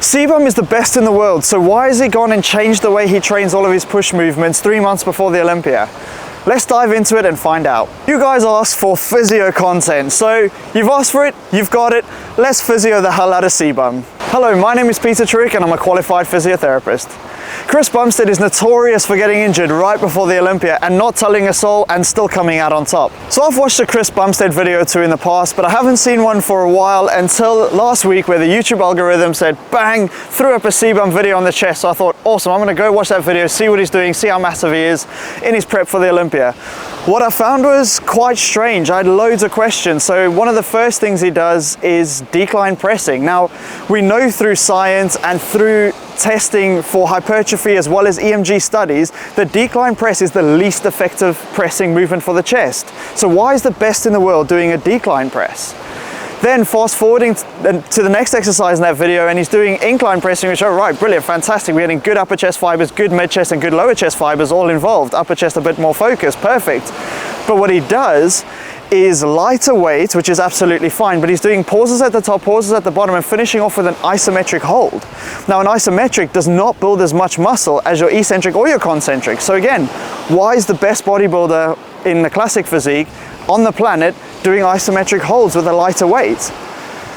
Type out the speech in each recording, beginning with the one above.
Cbum is the best in the world, so why has he gone and changed the way he trains all of his push movements 3 months before the Olympia? Let's dive into it and find out. You guys asked for physio content, so you've asked for it, you've got it. Let's physio the hell out of Cbum. Hello, my name is Peter Truick and I'm a qualified physiotherapist. Chris Bumstead is notorious for getting injured right before the Olympia and not telling a soul and still coming out on top. So I've watched a Chris Bumstead video or two in the past, but I haven't seen one for a while until last week where the YouTube algorithm said, bang, threw up a Cbum video on the chest. So I thought, awesome, I'm gonna go watch that video, see what he's doing, see how massive he is in his prep for the Olympia. What I found was quite strange. I had loads of questions. So one of the first things he does is decline pressing. Now, we know through science and through testing for hypertrophy as well as EMG studies that decline press is the least effective pressing movement for the chest. So why is the best in the world doing a decline press? Then fast forwarding to the next exercise in that video, and he's doing incline pressing, which, all right, brilliant, fantastic. We're getting good upper chest fibers, good mid chest and good lower chest fibers all involved. Upper chest a bit more focused, perfect. But what he does is lighter weight, which is absolutely fine, but he's doing pauses at the top, pauses at the bottom, and finishing off with an isometric hold. Now, an isometric does not build as much muscle as your eccentric or your concentric. So again, why is the best bodybuilder in the classic physique on the planet doing isometric holds with a lighter weight?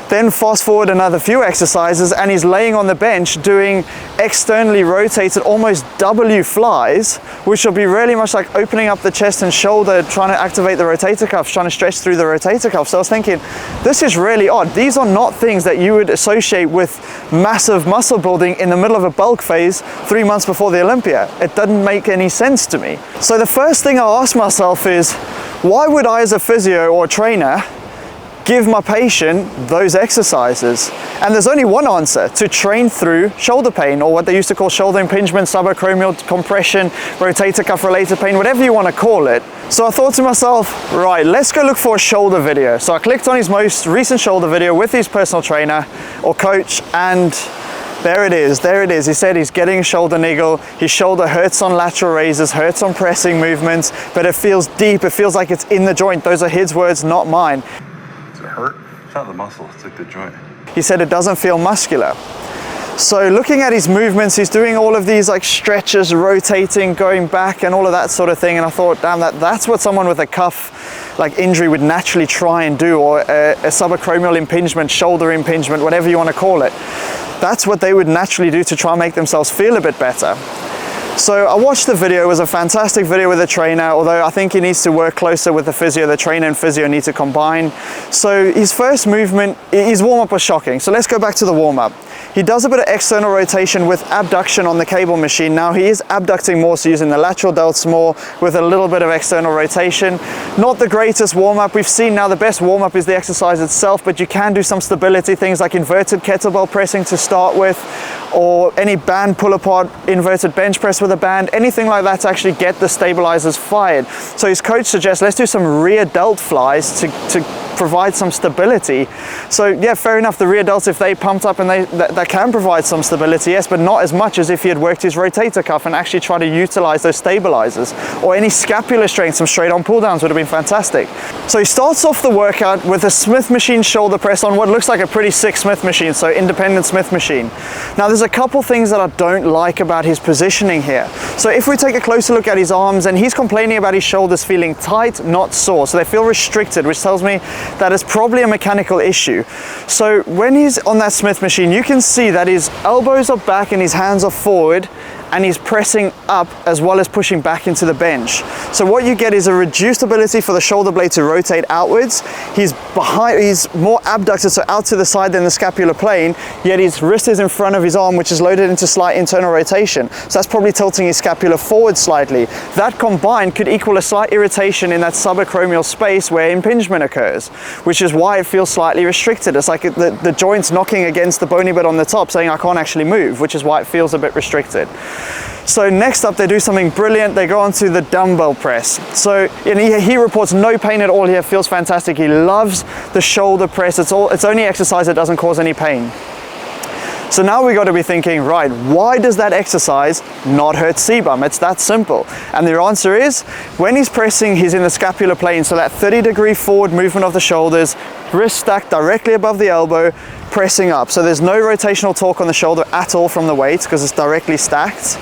Then fast forward another few exercises and he's laying on the bench doing externally rotated almost W flies, which will be really much like opening up the chest and shoulder, trying to activate the rotator cuffs, trying to stretch through the rotator cuff. So I was thinking, this is really odd. These are not things that you would associate with massive muscle building in the middle of a bulk phase 3 months before the Olympia. It doesn't make any sense to me. So the first thing I asked myself is, why would I as a physio or trainer give my patient those exercises? And there's only one answer: to train through shoulder pain, or what they used to call shoulder impingement, subacromial compression, rotator cuff related pain, whatever you want to call it. So I thought to myself, right, let's go look for a shoulder video. So I clicked on his most recent shoulder video with his personal trainer or coach, and there it is, there it is. He said he's getting a shoulder niggle. His shoulder hurts on lateral raises, hurts on pressing movements, but it feels deep. It feels like it's in the joint. Those are his words, not mine. Does it hurt? It's not the muscle, it's like the joint. He said it doesn't feel muscular. So looking at his movements, he's doing all of these like stretches, rotating, going back and all of that sort of thing. And I thought, damn, that's what someone with a cuff like injury would naturally try and do, or a subacromial impingement, shoulder impingement, whatever you want to call it. That's what they would naturally do to try and make themselves feel a bit better. So I watched the video. It was a fantastic video with the trainer, although I think he needs to work closer with the physio. The trainer and physio need to combine. So his first movement, his warm-up was shocking. So let's go back to the warm-up. He does a bit of external rotation with abduction on the cable machine. Now he is abducting more, so using the lateral delts more with a little bit of external rotation. Not the greatest warm-up. We've seen now the best warm-up is the exercise itself, but you can do some stability things like inverted kettlebell pressing to start with, or any band pull-apart, inverted bench press with a band, anything like that to actually get the stabilizers fired. So his coach suggests, let's do some rear delt flies to provide some stability. So yeah, fair enough, the rear delts, if they pumped up and that can provide some stability, yes, but not as much as if he had worked his rotator cuff and actually tried to utilize those stabilizers. Or any scapular strength, some straight on pull downs would have been fantastic. So he starts off the workout with a Smith machine shoulder press on what looks like a pretty sick Smith machine, so independent Smith machine. Now there's a couple things that I don't like about his positioning here. So if we take a closer look at his arms, and he's complaining about his shoulders feeling tight, not sore, so they feel restricted, which tells me that is probably a mechanical issue. So when he's on that Smith machine, you can see that his elbows are back and his hands are forward, and he's pressing up as well as pushing back into the bench. So what you get is a reduced ability for the shoulder blade to rotate outwards. He's more abducted, so out to the side than the scapular plane, yet his wrist is in front of his arm, which is loaded into slight internal rotation. So that's probably tilting his scapula forward slightly. That combined could equal a slight irritation in that subacromial space where impingement occurs, which is why it feels slightly restricted. It's like the joint's knocking against the bony bit on the top, saying I can't actually move, which is why it feels a bit restricted. So next up, they do something brilliant. They go on to the dumbbell press. So he reports no pain at all here, feels fantastic. He loves the shoulder press. It's only exercise that doesn't cause any pain. So now we got to be thinking, right, why does that exercise not hurt Cbum? It's that simple. And the answer is, when he's pressing, he's in the scapular plane, so that 30-degree forward movement of the shoulders, wrist stacked directly above the elbow, pressing up. So there's no rotational torque on the shoulder at all from the weight because it's directly stacked.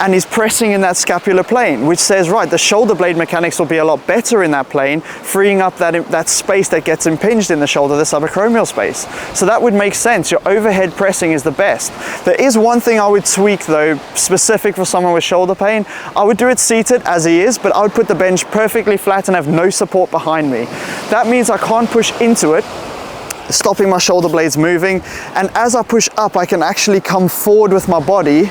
And he's pressing in that scapular plane, which says, right, the shoulder blade mechanics will be a lot better in that plane, freeing up that space that gets impinged in the shoulder, the subacromial space. So that would make sense. Your overhead pressing is the best. There is one thing I would tweak though, specific for someone with shoulder pain. I would do it seated as he is, but I would put the bench perfectly flat and have no support behind me. That means I can't push into it, stopping my shoulder blades moving, and as I push up I can actually come forward with my body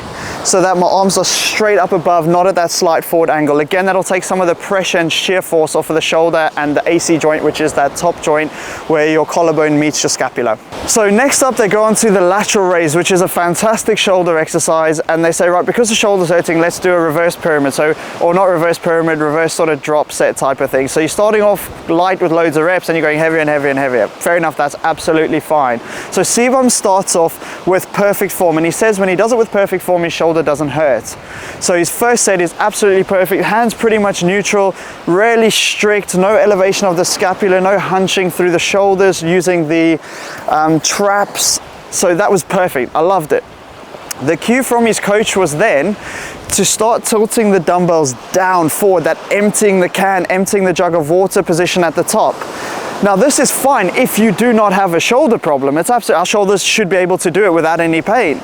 so that my arms are straight up above, not at that slight forward angle. Again, that'll take some of the pressure and shear force off of the shoulder and the AC joint, which is that top joint where your collarbone meets your scapula. So next up they go on to the lateral raise, which is a fantastic shoulder exercise, and they say, right, because the shoulder's hurting, let's do a reverse pyramid. So, or not reverse pyramid, reverse sort of drop set type of thing. So you're starting off light with loads of reps and you're going heavier and heavier and heavier. Fair enough, that's absolutely fine. So Cbum starts off with perfect form, and he says when he does it with perfect form, his shoulder doesn't hurt. So his first set is absolutely perfect, hands pretty much neutral, rarely strict, no elevation of the scapula, no hunching through the shoulders using the traps. So that was perfect, I loved it. The cue from his coach was then to start tilting the dumbbells down forward, that emptying the can, emptying the jug of water position at the top. Now this is fine if you do not have a shoulder problem. It's absolutely, our shoulders should be able to do it without any pain.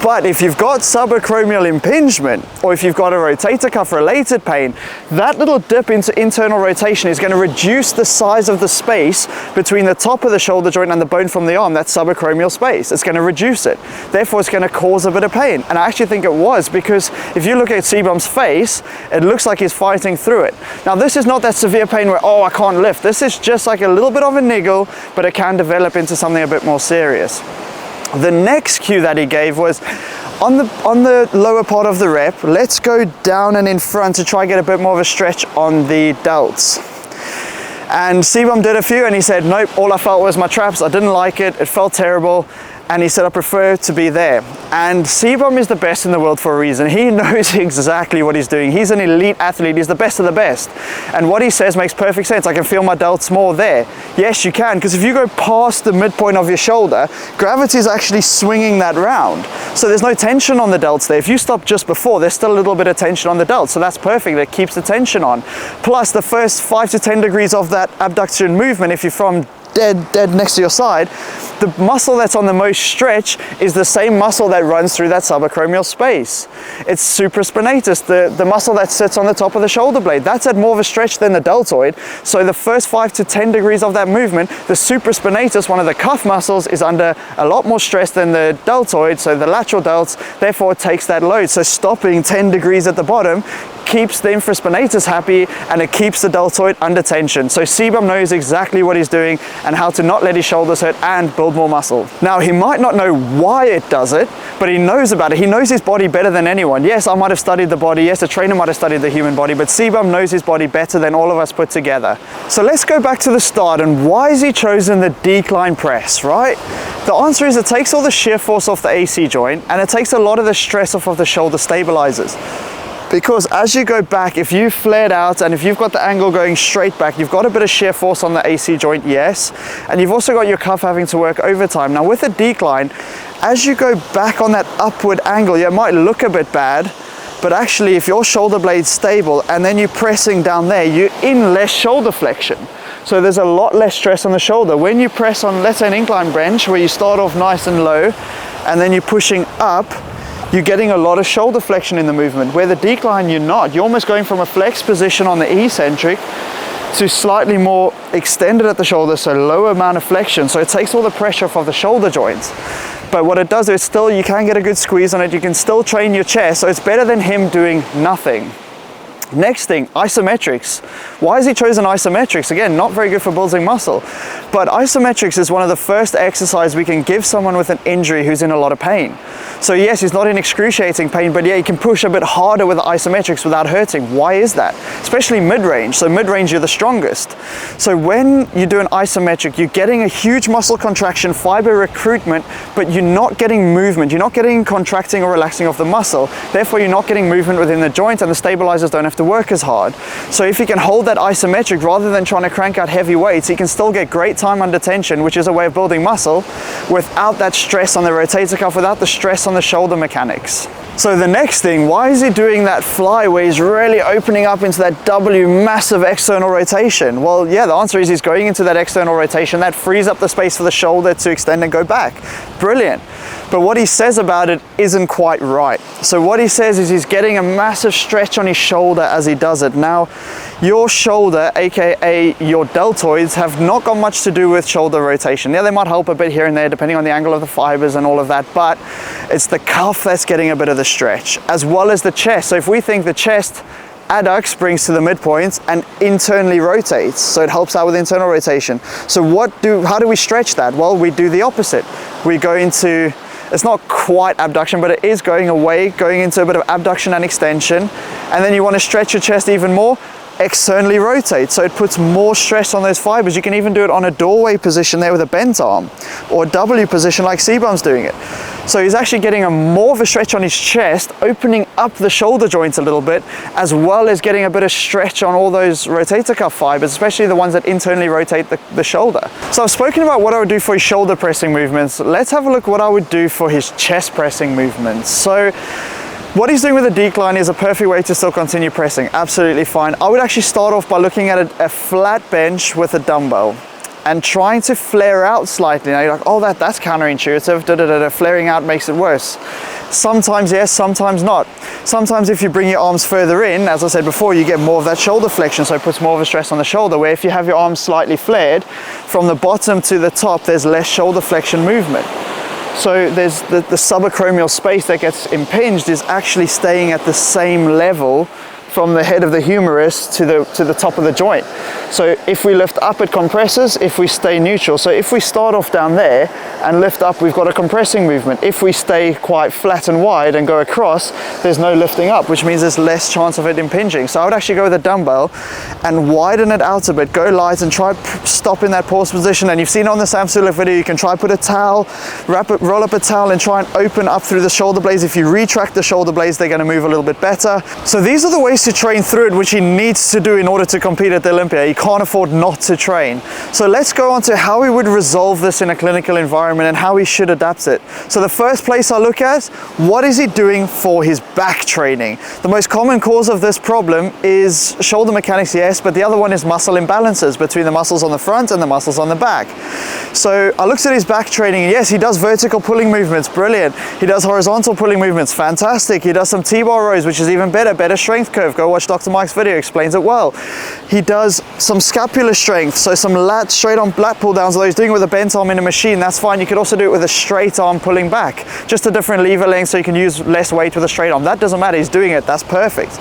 But if you've got subacromial impingement, or if you've got a rotator cuff related pain, that little dip into internal rotation is going to reduce the size of the space between the top of the shoulder joint and the bone from the arm, that subacromial space. It's going to reduce it. Therefore, it's going to cause a bit of pain. And I actually think it was, because if you look at Cbum's face, it looks like he's fighting through it. Now, this is not that severe pain where, oh, I can't lift. This is just like a little bit of a niggle, but it can develop into something a bit more serious. The next cue that he gave was, on the lower part of the rep, let's go down and in front to try and get a bit more of a stretch on the delts. And Cbum did a few and he said, nope, all I felt was my traps. I didn't like it. It felt terrible. And he said, I prefer to be there. And Cbum is the best in the world for a reason. He knows exactly what he's doing. He's an elite athlete. He's the best of the best. And what he says makes perfect sense. I can feel my delts more there. Yes, you can, because if you go past the midpoint of your shoulder, gravity is actually swinging that round. So there's no tension on the delts there. If you stop just before, there's still a little bit of tension on the delts. So that's perfect. That keeps the tension on. Plus the first 5 to 10 degrees of that abduction movement, if you're from dead next to your side, the muscle that's on the most stretch is the same muscle that runs through that subacromial space. It's supraspinatus, the muscle that sits on the top of the shoulder blade. That's at more of a stretch than the deltoid. So the first 5 to 10 degrees of that movement, the supraspinatus, one of the cuff muscles, is under a lot more stress than the deltoid, so the lateral delts, therefore it takes that load. So stopping 10 degrees at the bottom keeps the infraspinatus happy and it keeps the deltoid under tension. So Cbum knows exactly what he's doing and how to not let his shoulders hurt and build more muscle. Now, he might not know why it does it, but he knows about it. He knows his body better than anyone. Yes, I might have studied the body. Yes, a trainer might have studied the human body, but Cbum knows his body better than all of us put together. So let's go back to the start, and why has he chosen the decline press, right? The answer is it takes all the shear force off the AC joint and it takes a lot of the stress off of the shoulder stabilizers. Because as you go back, if you flared out and if you've got the angle going straight back, you've got a bit of shear force on the AC joint, yes, and you've also got your cuff having to work overtime. Now with a decline, as you go back on that upward angle, it might look a bit bad, but actually if your shoulder blade's stable and then you're pressing down there, you're in less shoulder flexion. So there's a lot less stress on the shoulder. When you press on, let's say, an incline bench where you start off nice and low and then you're pushing up, you're getting a lot of shoulder flexion in the movement. Where the decline, you're not. You're almost going from a flex position on the eccentric to slightly more extended at the shoulder, so lower amount of flexion. So it takes all the pressure off of the shoulder joints. But what it does is still, you can get a good squeeze on it. You can still train your chest. So it's better than him doing nothing. Next thing, isometrics. Why has he chosen isometrics? Again, not very good for building muscle, but isometrics is one of the first exercises we can give someone with an injury who's in a lot of pain. So yes, he's not in excruciating pain, but yeah, he can push a bit harder with the isometrics without hurting. Why is that? Especially mid-range. So mid-range, you're the strongest. So when you do an isometric, you're getting a huge muscle contraction, fiber recruitment, but you're not getting movement. You're not getting contracting or relaxing of the muscle. Therefore, you're not getting movement within the joint, and the stabilizers don't have to work as hard. So if he can hold that isometric rather than trying to crank out heavy weights, he can still get great time under tension, which is a way of building muscle without that stress on the rotator cuff, without the stress on the shoulder mechanics. So the next thing, why is he doing that fly where he's really opening up into that W massive external rotation? Well, yeah, the answer is he's going into that external rotation. That frees up the space for the shoulder to extend and go back. Brilliant. But what he says about it isn't quite right. So what he says is he's getting a massive stretch on his shoulder as he does it. Now, your shoulder, aka your deltoids, have not got much to do with shoulder rotation. Yeah, they might help a bit here and there depending on the angle of the fibers and all of that, but it's the cuff that's getting a bit of the stretch, as well as the chest. So if we think the chest adducts brings to the midpoint and internally rotates, so it helps out with internal rotation. So how do we stretch that? Well, we do the opposite. We go into, it's not quite abduction, but it is going away, going into a bit of abduction and extension. And then you want to stretch your chest even more, externally rotate, so it puts more stress on those fibers. You can even do it on a doorway position there with a bent arm, or a W position like Cbum's doing it. So he's actually getting more of a stretch on his chest, opening up the shoulder joints a little bit, as well as getting a bit of stretch on all those rotator cuff fibers, especially the ones that internally rotate the shoulder. So I've spoken about what I would do for his shoulder pressing movements. Let's have a look what I would do for his chest pressing movements. So what he's doing with the decline is a perfect way to still continue pressing, absolutely fine. I would actually start off by looking at a flat bench with a dumbbell and trying to flare out slightly. Now you're like, oh, that's counterintuitive, flaring out makes it worse. Sometimes yes, sometimes not. Sometimes if you bring your arms further in, as I said before, you get more of that shoulder flexion, so it puts more of a stress on the shoulder, where if you have your arms slightly flared, from the bottom to the top, there's less shoulder flexion movement. So there's the subacromial space that gets impinged is actually staying at the same level from the head of the humerus to the top of the joint. So if we lift up, it compresses. If we stay neutral, so if we start off down there and lift up, we've got a compressing movement. If we stay quite flat and wide and go across, there's no lifting up, which means there's less chance of it impinging. So I would actually go with a dumbbell and widen it out a bit, go light and try stop in that pause position. And you've seen on the Sam Sulek video, you can try put a towel, roll up a towel and try and open up through the shoulder blades. If you retract the shoulder blades, they're going to move a little bit better. So these are the ways to train through it, which he needs to do in order to compete at the Olympia. He can't afford not to train. So let's go on to how he would resolve this in a clinical environment and how he should adapt it. So the first place I look at, what is he doing for his back training? The most common cause of this problem is shoulder mechanics, yes, but the other one is muscle imbalances between the muscles on the front and the muscles on the back. So I looked at his back training, and yes, he does vertical pulling movements, brilliant. He does horizontal pulling movements, fantastic. He does some T-bar rows, which is even better strength curve. Go watch Dr. Mike's video, explains it well. He does some scapular strength, so some straight on lat pull downs, although he's doing it with a bent arm in a machine, that's fine. You could also do it with a straight arm pulling back, just a different lever length so you can use less weight with a straight arm. That doesn't matter, he's doing it, that's perfect.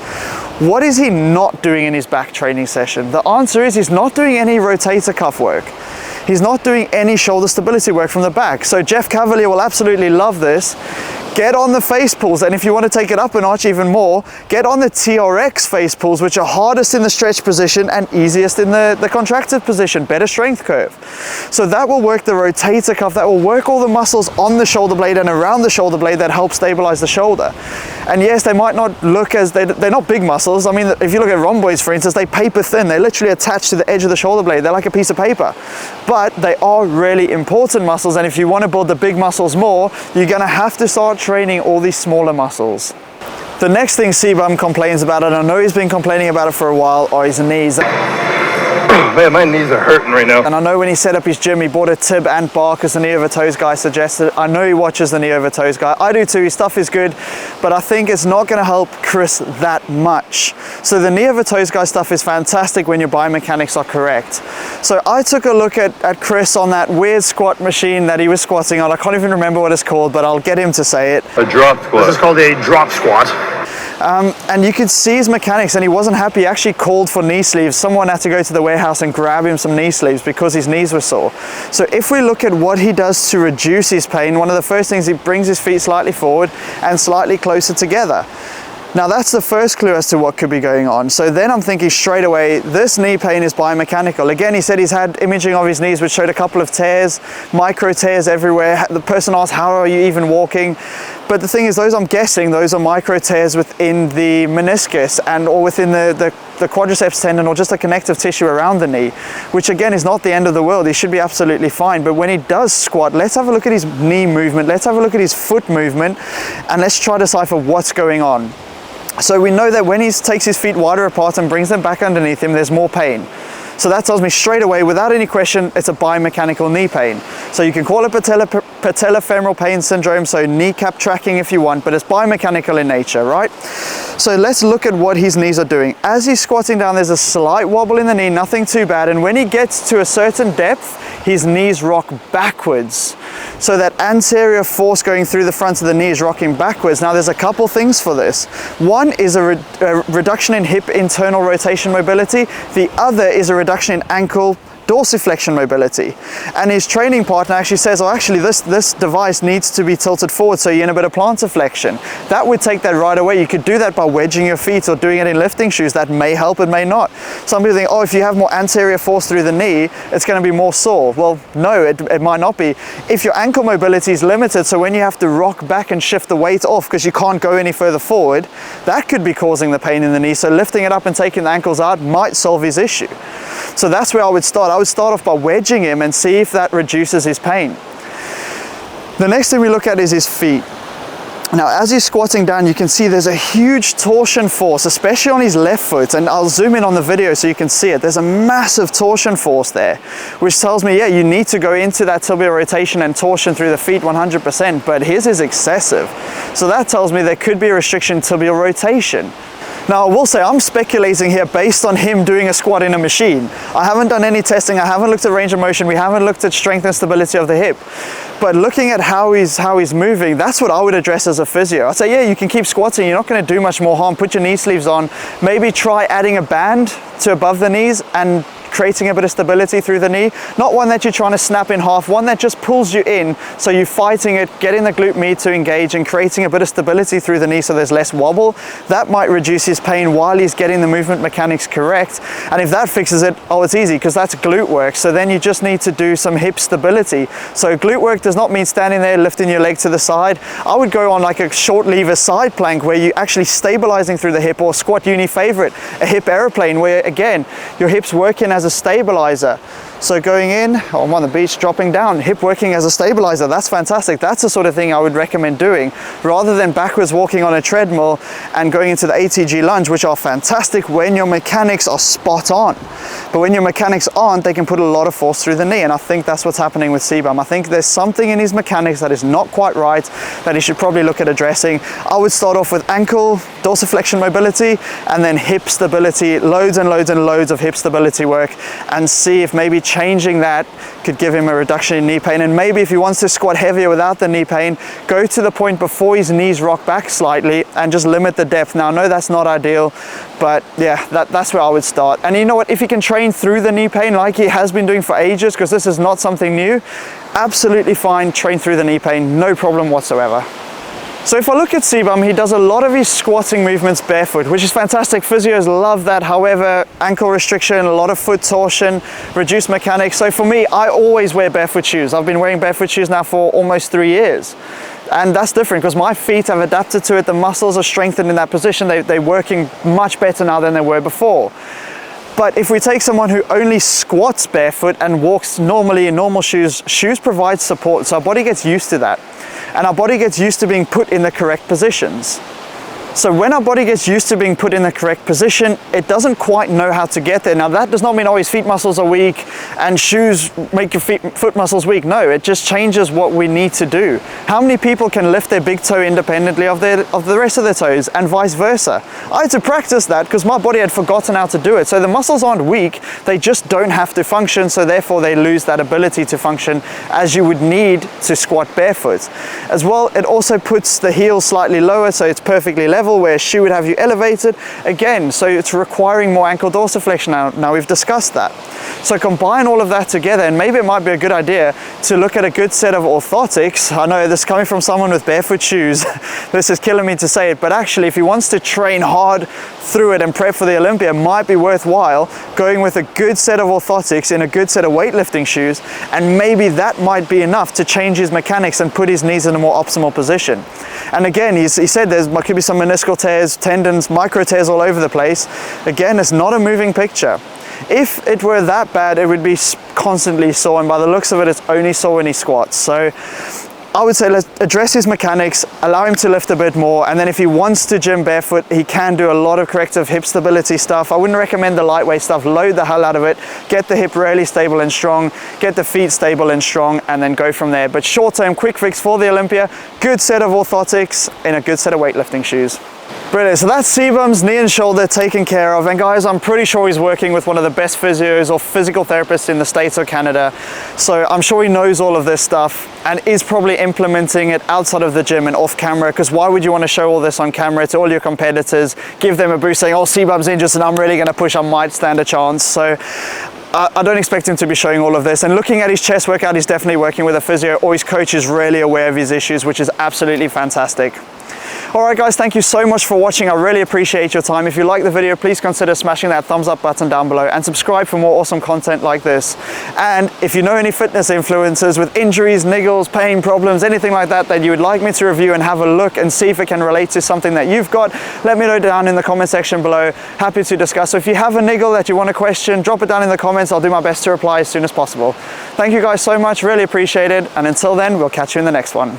What is he not doing in his back training session? The answer is he's not doing any rotator cuff work. He's not doing any shoulder stability work from the back. So Jeff Cavalier will absolutely love this. Get on the face pulls, and if you want to take it up a notch even more, get on the TRX face pulls, which are hardest in the stretch position and easiest in the contracted position, better strength curve. So that will work the rotator cuff, that will work all the muscles on the shoulder blade and around the shoulder blade that help stabilize the shoulder. And yes, they might not look as, they're not big muscles. I mean, if you look at rhomboids, for instance, they're paper thin. They're literally attached to the edge of the shoulder blade. They're like a piece of paper. But they are really important muscles, and if you want to build the big muscles more, you're going to have to start training all these smaller muscles. The next thing Cbum complains about, and I know he's been complaining about it for a while, are his knees. Man, my knees are hurting right now. And I know when he set up his gym, he bought a tib and bar because the knee over toes guy suggested. I know he watches the knee over toes guy. I do too, his stuff is good, but I think it's not going to help Chris that much. So the knee over toes guy stuff is fantastic when your biomechanics are correct. So I took a look at Chris on that weird squat machine that he was squatting on. I can't even remember what it's called, but I'll get him to say it. A drop squat. This is called a drop squat. And you could see his mechanics, and he wasn't happy. He actually called for knee sleeves. Someone had to go to the warehouse and grab him some knee sleeves because his knees were sore. So if we look at what he does to reduce his pain, one of the first things, he brings his feet slightly forward and slightly closer together. Now that's the first clue as to what could be going on. So then I'm thinking straight away, this knee pain is biomechanical. Again, he said he's had imaging of his knees which showed a couple of tears, micro tears everywhere. The person asked, how are you even walking? But the thing is, those, I'm guessing, those are micro tears within the meniscus or within the quadriceps tendon, or just a connective tissue around the knee, which again is not the end of the world. He should be absolutely fine. But when he does squat, let's have a look at his knee movement, let's have a look at his foot movement, and let's try to decipher what's going on. So we know that when he takes his feet wider apart and brings them back underneath him, there's more pain. So that tells me straight away, without any question, it's a biomechanical knee pain. So you can call it patellofemoral pain syndrome, so kneecap tracking if you want, but it's biomechanical in nature, right? So let's look at what his knees are doing. As he's squatting down, there's a slight wobble in the knee, nothing too bad. And when he gets to a certain depth, his knees rock backwards. So that anterior force going through the front of the knee is rocking backwards. Now there's a couple things for this. One is a reduction in hip internal rotation mobility. The other is a reduction in ankle dorsiflexion mobility. And his training partner actually says, oh, actually this device needs to be tilted forward so you inhibit a plantar flexion. That would take that right away. You could do that by wedging your feet or doing it in lifting shoes. That may help, it may not. Some people think, oh, if you have more anterior force through the knee, it's going to be more sore. Well, no, it might not be. If your ankle mobility is limited, so when you have to rock back and shift the weight off because you can't go any further forward, that could be causing the pain in the knee. So lifting it up and taking the ankles out might solve his issue. So that's where I would start. I would start off by wedging him and see if that reduces his pain. The next thing we look at is his feet. Now, as he's squatting down, you can see there's a huge torsion force, especially on his left foot. And I'll zoom in on the video so you can see it. There's a massive torsion force there, which tells me, yeah, you need to go into that tibial rotation and torsion through the feet 100%, but his is excessive. So that tells me there could be a restriction in tibial rotation. Now, I will say I'm speculating here based on him doing a squat in a machine. I haven't done any testing, I haven't looked at range of motion, we haven't looked at strength and stability of the hip. But looking at how he's moving, that's what I would address as a physio. I'd say, yeah, you can keep squatting, you're not going to do much more harm. Put your knee sleeves on, maybe try adding a band to above the knees and creating a bit of stability through the knee. Not one that you're trying to snap in half, one that just pulls you in, so you're fighting it, getting the glute med to engage and creating a bit of stability through the knee so there's less wobble. That might reduce his pain while he's getting the movement mechanics correct. And if that fixes it, oh, it's easy because that's glute work. So then you just need to do some hip stability. So glute work does not mean standing there lifting your leg to the side. I would go on like a short lever side plank where you're actually stabilizing through the hip, or squat uni favorite, a hip aeroplane, where again your hips working as a stabilizer. So going in, I'm on the beach, dropping down, hip working as a stabilizer, that's fantastic. That's the sort of thing I would recommend doing, rather than backwards walking on a treadmill and going into the ATG lunge, which are fantastic when your mechanics are spot on. But when your mechanics aren't, they can put a lot of force through the knee, and I think that's what's happening with Cbum. I think there's something in his mechanics that is not quite right, that he should probably look at addressing. I would start off with ankle dorsiflexion mobility, and then hip stability, loads and loads and loads of hip stability work, and see if maybe changing that could give him a reduction in knee pain. And maybe if he wants to squat heavier without the knee pain, go to the point before his knees rock back slightly and just limit the depth. Now, I know that's not ideal, but yeah, that's where I would start. And you know what, if he can train through the knee pain like he has been doing for ages, because this is not something new, absolutely fine, train through the knee pain, no problem whatsoever. So if I look at Cbum, he does a lot of his squatting movements barefoot, which is fantastic. Physios love that. However, ankle restriction, a lot of foot torsion, reduced mechanics. So for me, I always wear barefoot shoes. I've been wearing barefoot shoes now for almost 3 years. And that's different because my feet have adapted to it. The muscles are strengthened in that position. They're working much better now than they were before. But if we take someone who only squats barefoot and walks normally in normal shoes, shoes provide support, so our body gets used to that. And our body gets used to being put in the correct positions. So when our body gets used to being put in the correct position, it doesn't quite know how to get there. Now that does not mean, oh, his feet muscles are weak and shoes make your foot muscles weak. No, it just changes what we need to do. How many people can lift their big toe independently of the rest of their toes, and vice versa? I had to practice that because my body had forgotten how to do it. So the muscles aren't weak, they just don't have to function, so therefore they lose that ability to function as you would need to squat barefoot. As well, it also puts the heel slightly lower so it's perfectly level. level where a shoe would have you elevated. Again, so it's requiring more ankle dorsiflexion now we've discussed that. So combine all of that together, and maybe it might be a good idea to look at a good set of orthotics. I know this is coming from someone with barefoot shoes. This is killing me to say it, but actually if he wants to train hard through it and prep for the Olympia, it might be worthwhile going with a good set of orthotics in a good set of weightlifting shoes, and maybe that might be enough to change his mechanics and put his knees in a more optimal position. And again, he said there could be some meniscal tears, tendons, micro tears all over the place. Again, it's not a moving picture. If it were that bad, it would be constantly sore, and by the looks of it, it's only sore when he squats. So I would say let's address his mechanics, allow him to lift a bit more, and then if he wants to gym barefoot, he can do a lot of corrective hip stability stuff. I wouldn't recommend the lightweight stuff. Load the hell out of it, get the hip really stable and strong, get the feet stable and strong, and then go from there. But short-term, quick fix for the Olympia, good set of orthotics in a good set of weightlifting shoes. Brilliant, so that's Cbum's knee and shoulder taken care of, and guys, I'm pretty sure he's working with one of the best physios or physical therapists in the States or Canada, so I'm sure he knows all of this stuff and is probably implementing it outside of the gym and off camera, because why would you want to show all this on camera to all your competitors, give them a boost saying, oh, Cbum's injured and I'm really going to push, I might stand a chance. So I don't expect him to be showing all of this, and looking at his chest workout, he's definitely working with a physio, or his coach is really aware of his issues, which is absolutely fantastic. Alright guys, thank you so much for watching. I really appreciate your time. If you like the video, please consider smashing that thumbs up button down below and subscribe for more awesome content like this. And if you know any fitness influencers with injuries, niggles, pain, problems, anything like that that you would like me to review and have a look and see if it can relate to something that you've got, let me know down in the comment section below. Happy to discuss. So if you have a niggle that you want to question, drop it down in the comments. I'll do my best to reply as soon as possible. Thank you guys so much, really appreciate it. And until then, we'll catch you in the next one.